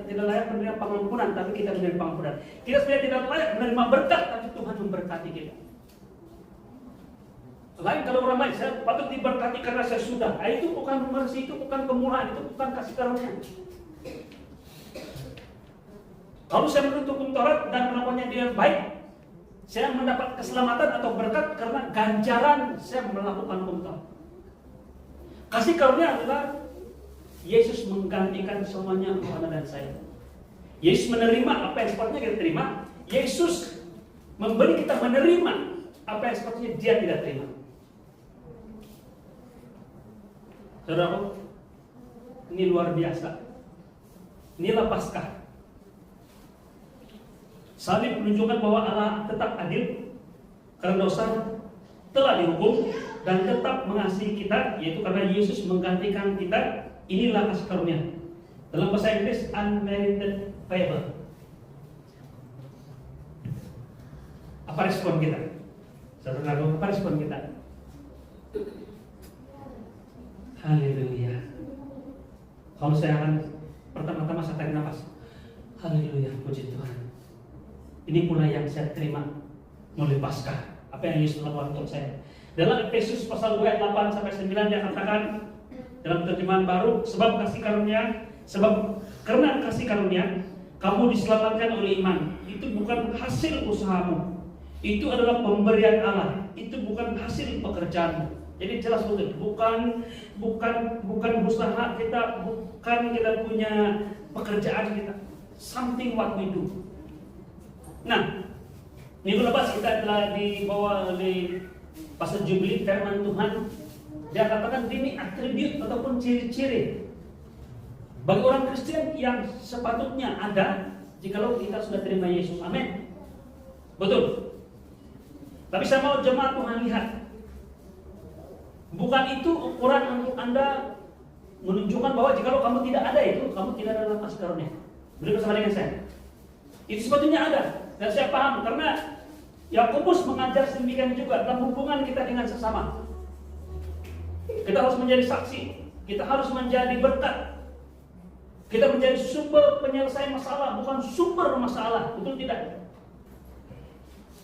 tidak layak menerima pengampunan, tapi kita menerima pengampunan. Kita sebenarnya tidak layak menerima berkat, tapi Tuhan memberkati kita. Lain kalau orang lain, saya patut diberkati karena saya sudah. Itu bukan mercy, itu bukan kemurahan, itu bukan kasih karunia. Kalau saya menuntut hukum Taurat dan melakukannya dengan baik, saya mendapat keselamatan atau berkat karena ganjaran saya melakukan hukum Taurat. Kasih karunia adalah Yesus menggantikan semuanya untuk Anda dan saya. Yesus menerima apa yang sepatutnya kita terima. Yesus memberi kita menerima apa yang sepatutnya dia tidak terima. Saudara, ini luar biasa. Inilah Paskah. Salib menunjukkan bahwa Allah tetap adil karena dosa telah dihukum dan tetap mengasihi kita, yaitu karena Yesus menggantikan kita. Inilah kasih karunia. Dalam bahasa Inggris, unmerited favor. Apa respon kita? Saudara, apa respon kita? Haleluya. Kalau saya akan pertama-tama saya tarik nafas. Haleluya, puji Tuhan. Ini pula yang saya terima melalui Paskah. Apa yang Yesus lakukan untuk saya. Dalam Efesus pasal 2 ayat 8 sampai 9 dia katakan dalam terjemahan baru, karena kasih karunia kamu diselamatkan oleh iman. Itu bukan hasil usahamu. Itu adalah pemberian Allah. Itu bukan hasil pekerjaanmu. Jadi jelas betul, bukan usaha kita, bukan kita punya pekerjaan kita. Something what we do. Nah, minggu lepas kita telah dibawa oleh Pastor Jubilee firman Tuhan. Dia katakan ini atribut ataupun ciri-ciri bagi orang Kristen yang sepatutnya ada jikalau kita sudah terima Yesus. Amin. Betul. Tapi saya mau jemaat Tuhan lihat, bukan itu ukuran untuk Anda menunjukkan bahwa jikalau kamu tidak ada itu, kamu tidak ada dalam kasih karunia. Beri bersama dengan saya. Itu sepatutnya ada. Dan saya paham karena Yakobus mengajar demikian juga dalam hubungan kita dengan sesama. Kita harus menjadi saksi, kita harus menjadi berkat, kita menjadi sumber penyelesaian masalah, bukan sumber masalah. Betul tidak?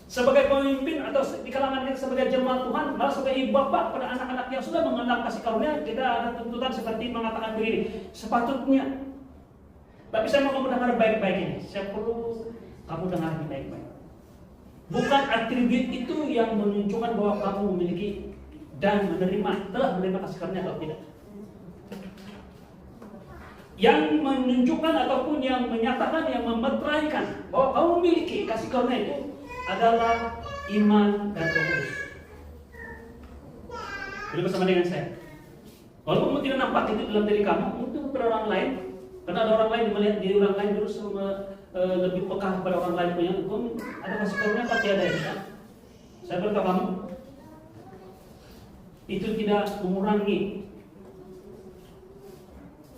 Sebagai pemimpin atau di kalangan kita sebagai jemaat Tuhan, malah sebagai ibu bapak pada anak-anak yang sudah mengenal kasih karunia, kita ada tuntutan seperti mengatakan begini, sepatutnya. Tapi saya mau kamu dengar baik-baik ini. Saya perlu kamu dengar baik-baik. Bukan atribut itu yang menunjukkan bahwa kamu memiliki dan telah menerima kasih karunia atau tidak. Yang menunjukkan ataupun yang menyatakan, yang memeteraikan bahwa kamu memiliki kasih karunia itu adalah iman dan Roh Kudus. Boleh bersama dengan saya. Walaupun kamu tidak nampak itu dalam diri kamu, untuk orang lain, karena ada orang lain yang melihat diri orang lain terus lebih peka pada orang lain punya, ada kasih karunia pasti ada ya. Saya berkata kamu, itu tidak mengurangi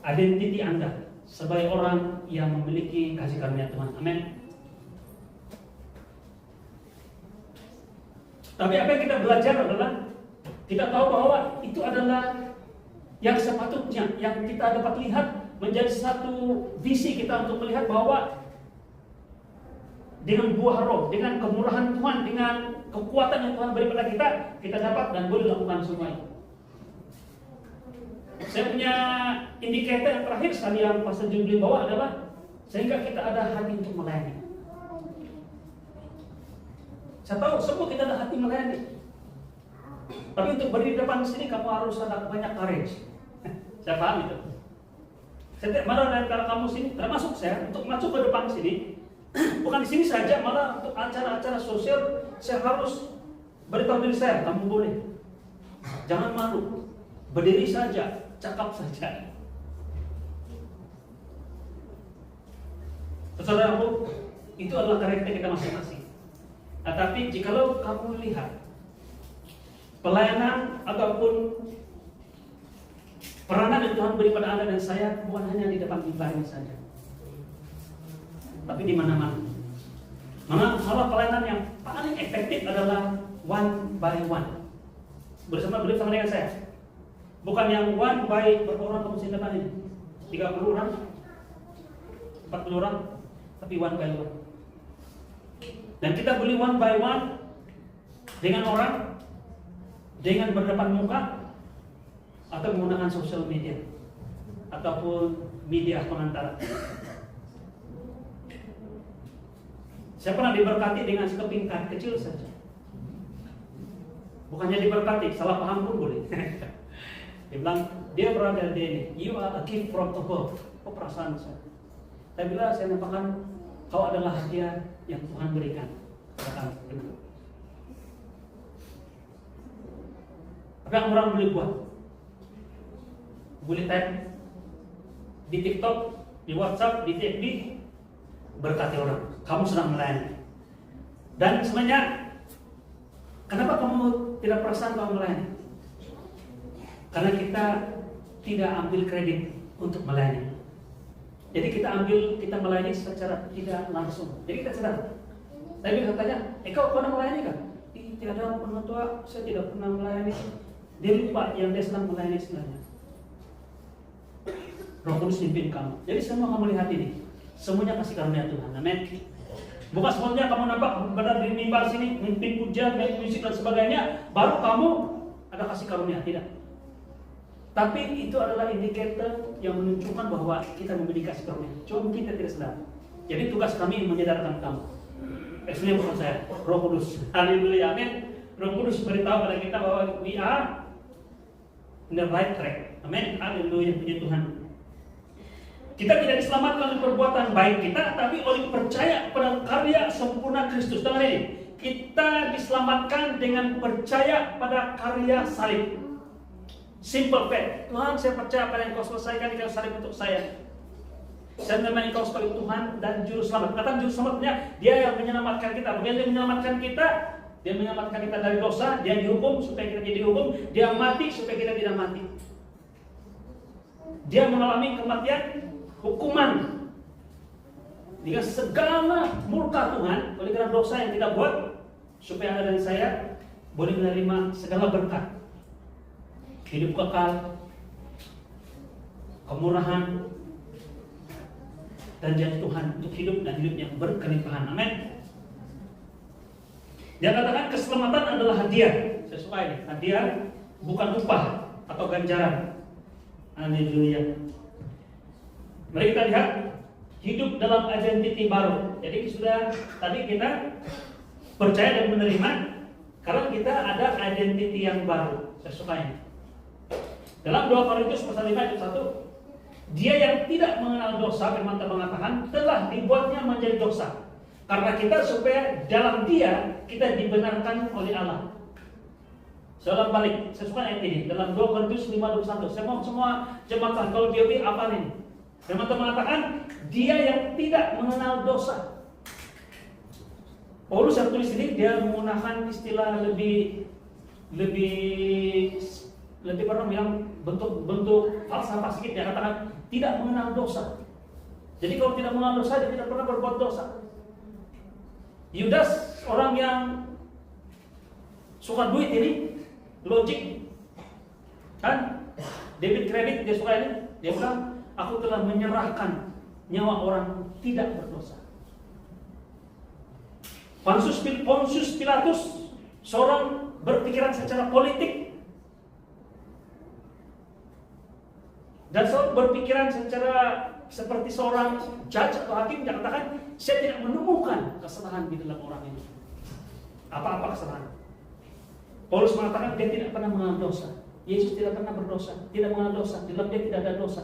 identiti Anda sebagai orang yang memiliki kasih karunia Tuhan. Amin. Tapi apa yang kita belajar adalah kita tahu bahwa itu adalah yang sepatutnya yang kita dapat lihat menjadi satu visi kita untuk melihat bahwa dengan buah roh, dengan kemurahan Tuhan, dengan kekuatan yang Tuhan beri pada kita dapat dan boleh lakukan semua itu. Saya punya indikator yang terakhir sekali yang Pastor Jubilee bawa adalah sehingga kita ada hati untuk melayani. Saya tahu semua kita ada hati melayani. Tapi untuk berdiri di depan sini kamu harus ada banyak courage. Saya paham itu. Setiap malam dari kamu sini, termasuk saya, untuk masuk ke depan sini, bukan di sini saja, malah untuk acara-acara sosial saya harus beritahu diri saya, kamu boleh. Jangan malu. Berdiri saja, cakap saja. Saudaraku, itu adalah karakter kita masing-masing. Nah, tapi jikalau kamu lihat pelayanan ataupun peranan yang Tuhan beri pada Anda dan saya bukan hanya di depan mimbar ini saja, tapi di mana-mana. Mana hal pelayanan yang paling efektif adalah one by one. Bersama dengan saya. Bukan yang one by berapa orang kamu sini depan ini? 30 orang, 40 orang, tapi one by one. Dan kita beli one by one dengan orang, dengan berdepan muka, atau menggunakan sosial media, ataupun media pengantar. Saya pernah diberkati dengan sekeping kain kecil saja. Bukannya diberkati, salah paham pun boleh. Dia bilang, Dia berada di ini. You are a gift from above. Oh, perasaan saya. Saya bilang, saya nampakkan kau adalah hadiah yang Tuhan berikan kepada kami. Apa yang orang boleh buat? Boleh type di TikTok, di WhatsApp, di FB, berkati orang. Kamu sedang melayani. Dan sebenarnya, kenapa kamu tidak perasaan kamu melayani? Karena kita tidak ambil kredit untuk melayani. Jadi kita melayani secara tidak langsung. Jadi kita sadar. Saya bisa tanya, kau pernah melayani kan? Tidak ada pernah tua, saya tidak pernah melayani. Dia lupa yang dia sedang melayani sebenarnya. Roh Kudus pimpin kamu. Jadi semua kamu lihat ini, semuanya kasih karunia Tuhan. Amin. Bukan semuanya kamu nampak berada di mimbar sini, mimpin pujian, main musik dan sebagainya, baru kamu ada kasih karunia, tidak. Tapi itu adalah indikator yang menunjukkan bahwa kita memiliki kasih karunia. Cuma kita tidak sadar. Jadi tugas kami menyadarkan kamu. Maksudnya bukan saya, Roh Kudus. Haleluya, amin. Roh Kudus beritahu pada kita bahwa we are in the right track. Amin. Haleluya, puji Tuhan. Kita tidak diselamatkan oleh perbuatan baik kita, tapi oleh percaya pada karya sempurna Kristus. Dengar ini, kita diselamatkan dengan percaya pada karya salib. Simple fact. Tuhan, saya percaya pada yang kau selesaikan di kayu salib untuk saya. Saya memang engkau sebagai Tuhan dan Juru Selamat. Kata Juru Selamatnya, Dia yang menyelamatkan kita. Bagaimana Dia menyelamatkan kita? Dia menyelamatkan kita dari dosa. Dia dihukum supaya kita jadi hukum. Dia mati supaya kita tidak mati. Dia mengalami kematian, hukuman dengan segala murka Tuhan oleh karena dosa yang kita buat, supaya Anda dan saya boleh menerima segala berkat. Hidup kekal, kemurahan, dan janji Tuhan untuk hidup dan hidup yang berkelimpahan. Amin. Dia katakan keselamatan adalah hadiah. Saya suka ini. Hadiah bukan upah atau ganjaran. Haleluya. Mari kita lihat hidup dalam identiti baru. Jadi sudah tadi kita percaya dan menerima karena kita ada identiti yang baru. Saya suka ini. Dalam 2 Korintus pasal 5 ayat 1, dia yang tidak mengenal dosa, firman Tuhan mengatakan, telah dibuatnya menjadi dosa. Karena kita supaya dalam dia kita dibenarkan oleh Allah. Saya balik, saya suka ayat ini. Dalam 2 Korintus 5:21, saya mau semua jemaat kalau dia apa ini? Firman Tuhan mengatakan, dia yang tidak mengenal dosa. Paulus yang tulis ini, dia menggunakan istilah lebih pernah bilang bentuk falsafah sedikit. Dia katakan tidak mengenal dosa. Jadi kalau tidak mengenal dosa, dia tidak pernah berbuat dosa. Yudas, orang yang suka duit ini, logik kan, debit kredit, dia suka ini. Dia bilang, aku telah menyerahkan nyawa orang tidak berdosa. Pontius Pilatus, seorang berpikiran secara politik, dan selalu berpikiran secara seperti seorang judge atau hakim, yang katakan, saya tidak menemukan kesalahan di dalam orang ini. Apa-apa kesalahan. Paulus mengatakan dia tidak pernah mengenal dosa. Yesus tidak pernah berdosa, tidak mengenal dosa. Di dalam dia tidak ada dosa.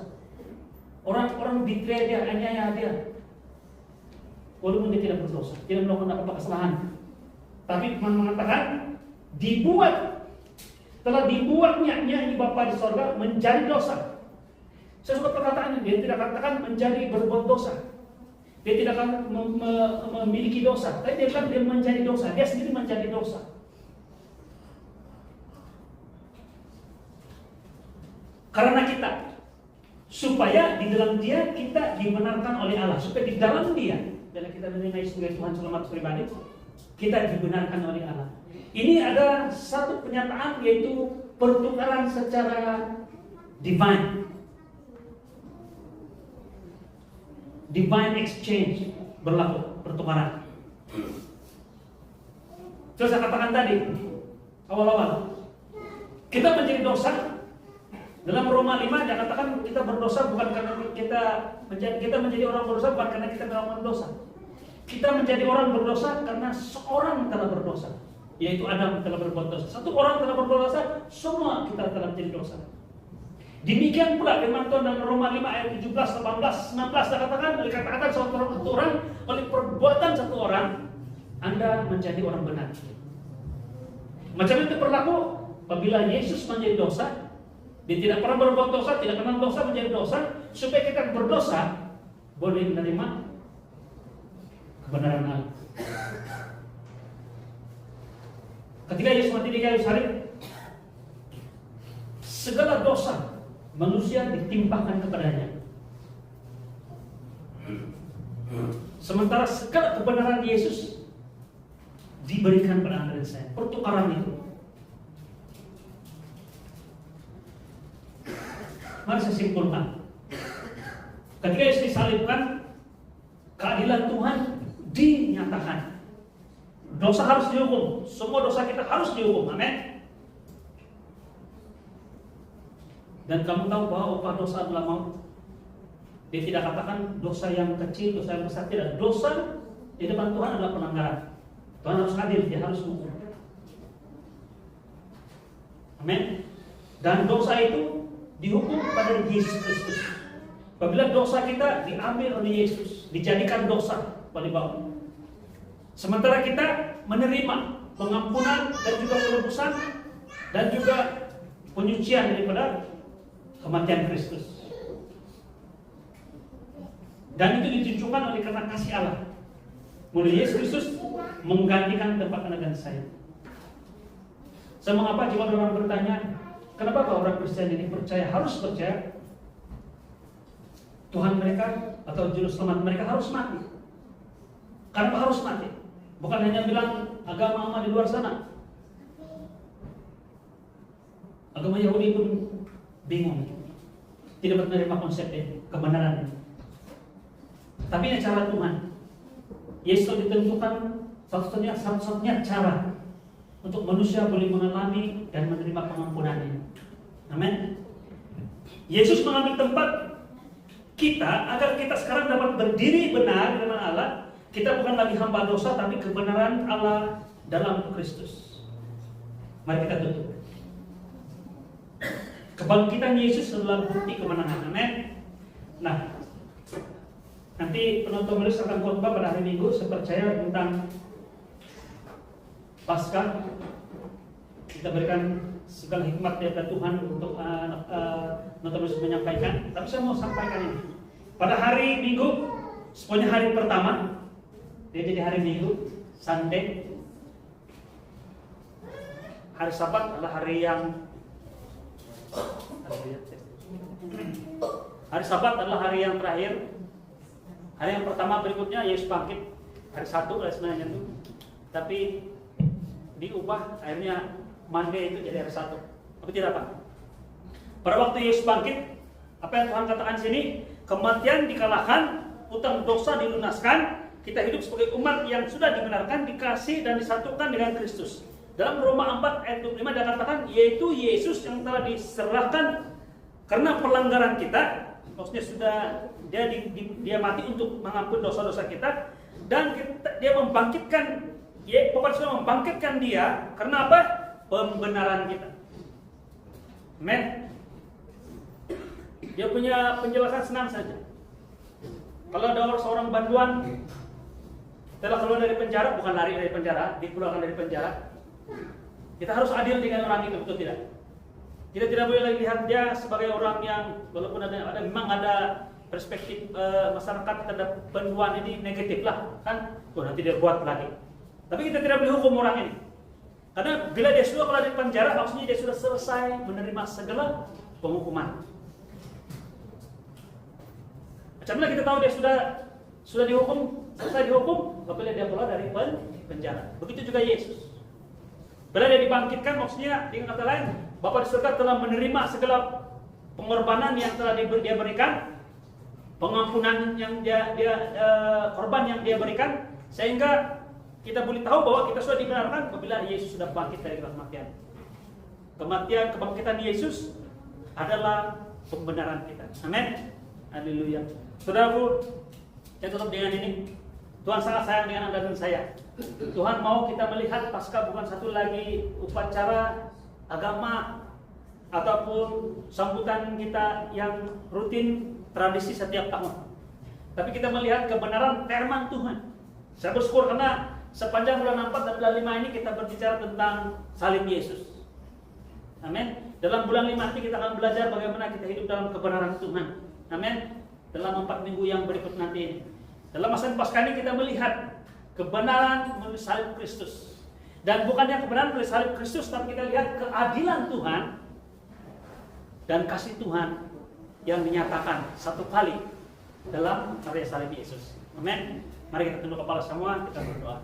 Orang betray dia, aniaya dia, walaupun dia tidak berdosa, tidak melakukan apa-apa kesalahan. Tapi mengatakan telah dibuatnya di Bapa di sorga menjadi dosa. Saya suka perkataannya, dia tidak katakan menjadi berbuat dosa. Dia tidak akan memiliki dosa. Tapi dia bilang dia menjadi dosa. Dia sendiri menjadi dosa. Karena kita, supaya di dalam dia kita dibenarkan oleh Allah. Supaya di dalam dia, bila kita menerima Yesus sebagai Tuhan Selamat pribadi, kita dibenarkan oleh Allah. Ini ada satu penyataan, yaitu pertukaran secara divine. Divine exchange berlaku, pertukaran. Terus saya katakan tadi, awal-awal, kita menjadi dosa. Dalam Roma 5 dia katakan kita berdosa bukan karena kita menjadi orang berdosa bukan karena kita melakukan dosa. Kita menjadi orang berdosa karena seorang telah berdosa, yaitu Adam telah berbuat dosa. Satu orang telah berdosa, semua kita telah menjadi dosa. Demikian pula firman Tuhan dalam Roma 5 ayat 17, 18, 19 dikatakan satu orang oleh perbuatan satu orang Anda menjadi orang benar. Macam itu berlaku apabila Yesus menjadi dosa. Dia tidak pernah berbuat dosa, tidak kenal dosa menjadi dosa, supaya kita berdosa boleh menerima kebenaran Allah. Ketika Yesus mati di kayu salib, segala dosa manusia ditimpakan kepadanya. Sementara segala kebenaran Yesus diberikan pada Anda dan saya. Pertukaran itu. Mari saya simpulkan. Ketika Yesus disalibkan, keadilan Tuhan dinyatakan. Dosa harus dihukum. Semua dosa kita harus dihukum. Amin. Dan kamu tahu bahwa upah dosa adalah maut. Dia tidak katakan dosa yang kecil, dosa yang besar. Tidak. Dosa di depan Tuhan adalah pelanggaran. Tuhan harus adil, dia harus hukum. Amin. Dan dosa itu dihukum pada Yesus Kristus. Apabila dosa kita diambil oleh Yesus, dijadikan dosa oleh Bapa. Sementara kita menerima pengampunan dan juga penebusan dan juga penyucian daripada kematian Kristus. Dan itu ditunjukkan oleh karena kasih Allah. Mulai Yesus Kristus menggantikan tempat Anda dan saya. Mengapa jika orang bertanya, kenapa orang Kristen ini harus percaya Tuhan mereka atau juru selamat mereka harus mati? Kenapa harus mati? Bukan hanya bilang agama di luar sana. Agama Yahudi pun bingung, tidak menerima konsep kebenaran. Tapi ini cara Tuhan. Yesus ditentukan satu-satunya cara untuk manusia boleh mengalami dan menerima pengampunannya. Amin. Yesus mengambil tempat kita agar kita sekarang dapat berdiri benar di hadapan Allah. Kita bukan lagi hamba dosa, tapi kebenaran Allah dalam Kristus. Mari kita tutup. Kebangkitan Yesus adalah bukti kemenangan. Amin. Nah, nanti penonton menulis akan khotbah pada hari Minggu. Saya percaya tentang Paskah. Kita berikan segala hikmat dari Tuhan untuk penonton menulis menyampaikan. Tapi saya mau sampaikan ini. Pada hari Minggu, semuanya hari pertama. Dia jadi hari Minggu, Sunday. Hari Sabat adalah hari yang hari yang terakhir. Hari yang pertama berikutnya Yesus bangkit. Hari Sabtu sebenarnya itu. Tapi diubah akhirnya Monday itu jadi hari Sabtu. Tapi tidak apa. Pada waktu Yesus bangkit, apa yang Tuhan katakan sini? Kematian dikalahkan, utang dosa dilunaskan. Kita hidup sebagai umat yang sudah dibenarkan, dikasih dan disatukan dengan Kristus. Dalam Roma 4 ayat 25 dikatakan, yaitu Yesus yang telah diserahkan karena pelanggaran kita. Maksudnya sudah dia mati untuk mengampuni dosa-dosa kita, dan dia membangkitkan, pokoknya sudah membangkitkan dia karena apa? Pembenaran kita. Amen. Dia punya penjelasan senang saja. Kalau ada seorang banduan telah keluar dari penjara, bukan lari dari penjara, dikeluarkan dari penjara, kita harus adil dengan orang itu, betul tidak? Kita tidak boleh lagi lihat dia sebagai orang yang, walaupun memang ada perspektif masyarakat terhadap banduan ini negatif lah, kan? Nanti dia buat lagi. Tapi kita tidak boleh hukum orang ini, karena bila dia sudah keluar dari penjara, maksudnya dia sudah selesai menerima segala penghukuman. Macam mana kita tahu dia sudah dihukum, selesai dihukum apabila dia keluar dari penjara. Begitu juga Yesus. Bila dia dibangkitkan, maksudnya dengan kata lain, Bapa di surga telah menerima segala pengorbanan yang telah dia berikan, pengampunan yang korban yang dia berikan, sehingga kita boleh tahu bahwa kita sudah dibenarkan apabila Yesus sudah bangkit dari kematian. Kebangkitan Yesus adalah pembenaran kita. Amin. Haleluya. Saudaraku, saya tutup dengan ini. Tuhan sangat sayang dengan Anda dan saya. Tuhan mau kita melihat Paskah bukan satu lagi upacara agama ataupun sambutan kita yang rutin tradisi setiap tahun. Tapi kita melihat kebenaran firman Tuhan. Saya bersyukur karena sepanjang bulan 4 dan bulan 5 ini kita berbicara tentang salib Yesus. Amin. Dalam bulan 5 nanti kita akan belajar bagaimana kita hidup dalam kebenaran Tuhan. Amin. Dalam 4 minggu yang berikut nanti ini. Dalam masa Paskah ini kita melihat kebenaran melalui salib Kristus. Dan bukannya kebenaran melalui salib Kristus, tapi kita lihat keadilan Tuhan dan kasih Tuhan yang dinyatakan satu kali dalam karya salib Yesus. Amin. Mari kita tunduk kepala semua, kita berdoa.